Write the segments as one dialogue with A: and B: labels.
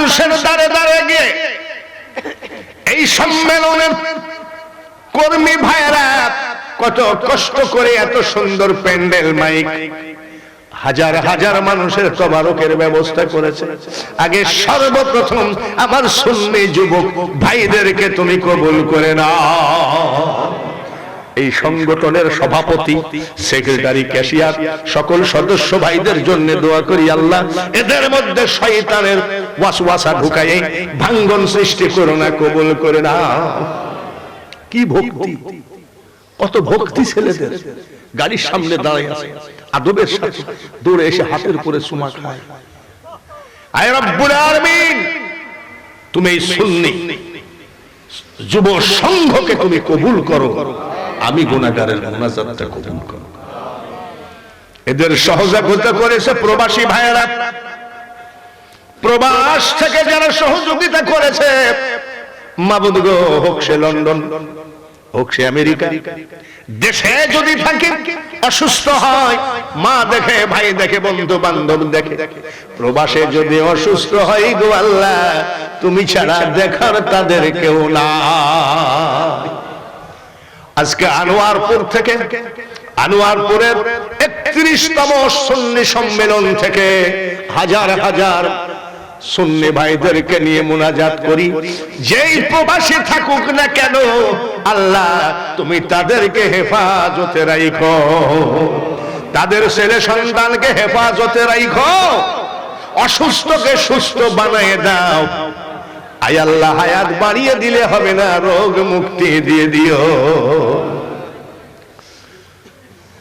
A: মানুষের দ্বারে দ্বারে গিয়ে এই সম্মেলনের কর্মী ভাইরা কত কষ্ট করে এত সুন্দর প্যান্ডেল মাইক হাজার হাজার মানুষের তবারকের ব্যবস্থা করেছে। আগে সর্বপ্রথম আমার সুন্নি যুবক ভাইদেরকে তুমি কবুল করে নাও। এই সংগঠনের সভাপতি, সেক্রেটারি, ক্যাশিয়ার সকল সদস্য ভাইদের জন্য দোয়া করি, আল্লাহ এদের মধ্যে শয়তানের ওয়াসওয়াসা ঢুকায়ে ভাঙ্গন সৃষ্টি করো না, কবুল করে নাও। কি ভক্তি, কত ভক্তি ছেলেদের। গাড়ির সামনে দাঁড়িয়ে আছে, আদবের সাথে দৌড়ে এসে হাতের উপরে চুমা খায়। আয় রব্বুল আলামিন, তুমি এই সুন্নি যুব সংঘকে তুমি কবুল করো, আমি গুনাহগারের মুনাজাতটা কবুল করো। এদের সহযোগিতা করেছে প্রবাসী ভাইয়েরা, প্রবাস থেকে যারা সহযোগিতা করেছে, মাবুদ গো, হোক সে লন্ডন, হোক সে আমেরিকা, দেশে যদি থাকে অসুস্থ হয়, মা দেখে, ভাই দেখে, বন্ধু বান্ধব দেখে, প্রবাসে যদি অসুস্থ হয় গো আল্লাহ, তুমি ছাড়া দেখার তাদের কেউ না। আজকে আনোয়ারপুর থেকে, আনোয়ারপুরের ৩১তম সুন্নি সম্মেলন থেকে হাজার হাজার সুন্নি ভাইদেরকে নিয়ে মুনাজাত করি, যেই প্রবাসী থাকুক না কেন আল্লাহ তুমি তাদেরকে হেফাজতে রাখো, তাদের ছেলে সন্তানকে হেফাজতে রাখো, অসুস্থকে সুস্থ বানিয়ে দাও। আয় আল্লাহ, হায়াত বাড়িয়ে দিলে হবে না, রোগ মুক্তি দিয়ে দিও।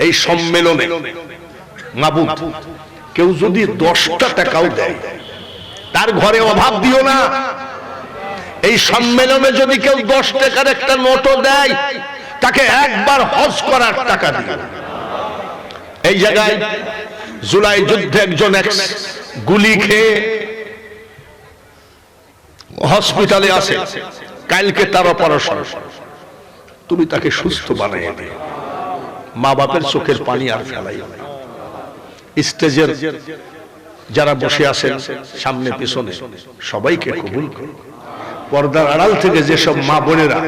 A: এই সম্মেলনে মাবুদ কেউ যদি 10টা টাকাও দেয়, তার ঘরে অভাব দিও না। এই সম্মেলনে যদি কেউ 10 টাকার একটা নোটও দেয়, তাকে একবার হজ করার টাকা দিও। এই জায়গায় জুলাই যুদ্ধে একজন গুলি খেয়ে হসপিটালে আছে, কালকে তার অপারেশন, তুমি তাকে সুস্থ বানিয়ে দিও। মা বাপের চোখের পানি আর ফেলাই না। স্টেজের যারা বসে আছেন সামনে পিছনে সবাইকে কবুল করো। পর্দার আড়াল থেকে যেসব মা বোনেরা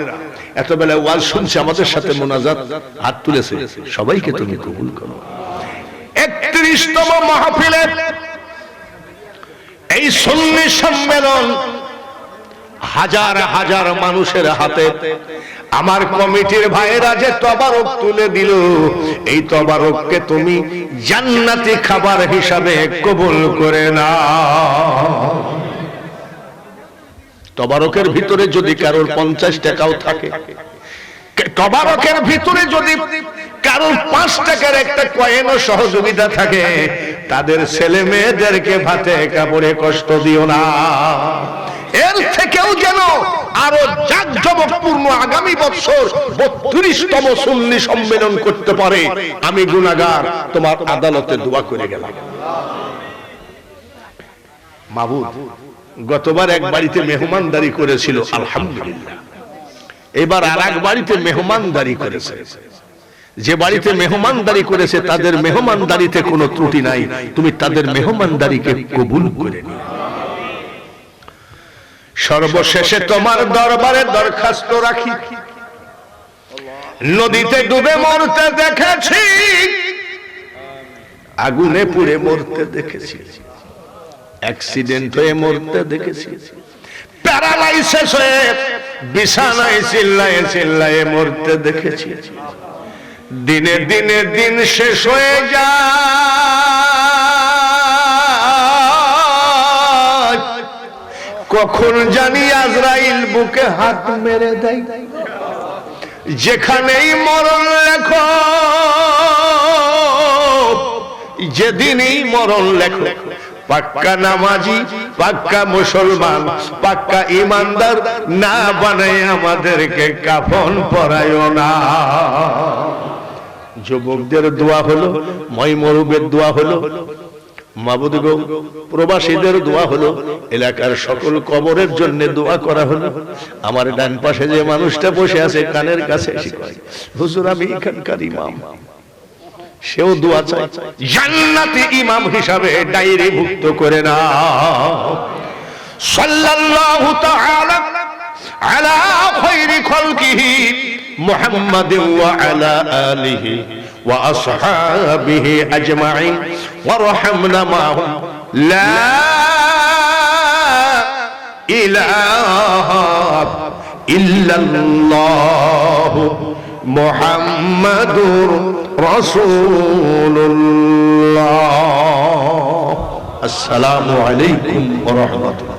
A: এত বেলা ওয়াজ শুনছে, আমাদের সাথে মুনাজাত হাত তুলেছে, সবাইকে তুমি কবুল করো। ৩১তম মাহফিলে এই সুন্নি সম্মেলন হাজার হাজার মানুষের হাতে আমার কমিটির ভাইয়েরা যে তবারক তুলে দিল, এই তবারককে তুমি জান্নাতি খাবার হিসাবে কবুল করে নাও। তবারকের ভিতরে যদি কারোর 50 টাকাও থাকে, তবারকের ভিতরে যদি কারোর 5 টাকার একটা কয়েনও সহযোগিতা থাকে, তাদের ছেলে মেয়েদেরকে ভাতে কাপড়ে কষ্ট দিও না। এর থেকেও যেন আরো জাঁকজমকপূর্ণ আগামী বছর 32তম সুন্নি সম্মেলন করতে পারে, আমি গুনাহগার তোমার আদালতে দোয়া করে গেলাম। মাবুদ, গতবার এক বাড়িতে মেহমানদারি করেছিল, আলহামদুলিল্লাহ। এবার আর এক বাড়িতে মেহমানদারি করেছে। যে বাড়িতে মেহমানদারি করেছে তাদের মেহমানদারিতে কোনো ত্রুটি নাই, তুমি তাদের মেহমানদারিকে কবুল করে নিও। সর্বশেষে তোমার দরবারে দরখাস্ত রাখি, নদীতে ডুবে মরতে দেখেছি, আগুনে পুড়ে মরতে দেখেছি, অ্যাক্সিডেন্ট হয়ে মরতে দেখেছি, প্যারালাইসিস হয়ে বিছানায় চিল্লায়ে চিল্লায়ে মরতে দেখেছি। দিনে দিনে দিন শেষ হয়ে যায়, কখন জানি আজরাইল বুকে হাত মেরে দেয়। যেখানেই মরণ লেখো, যেদিনই মরণ লেখো, পাক্কা নামাজি, পাক্কা মুসলমান, পাক্কা ইমানদার না বানায় আমাদেরকে কাফন পরায়ও না। যুবকদের দোয়া হলো, ময়মরুবের দোয়া হলো, মাবুদ গো প্রবাসীদের দোয়া হলো, এলাকার সকল কবরের জন্য দোয়া করা হলো। আমার ডান পাশে যে মানুষটা বসে আছে কানের কাছে এসে কয়, হুজুর আমি এখানকার ইমাম, সেও দোয়া চায়, জান্নাতি ইমাম হিসাবে ডায়েরি ভুক্ত করে নাও। সাল্লাল্লাহু তাআলা আলা খায়রি খালকিহি মুহাম্মাদিন ওয়া আলা আলিহি ওয়া আসহাবিহি আজমাইন ওয়ারহামনা মাহুম লা ইলাহা ইল্লাল্লাহু মুহাম্মাদুর রাসূলুল্লাহ। আসসালামু আলাইকুম ওয়া রাহমাতুল্লাহ।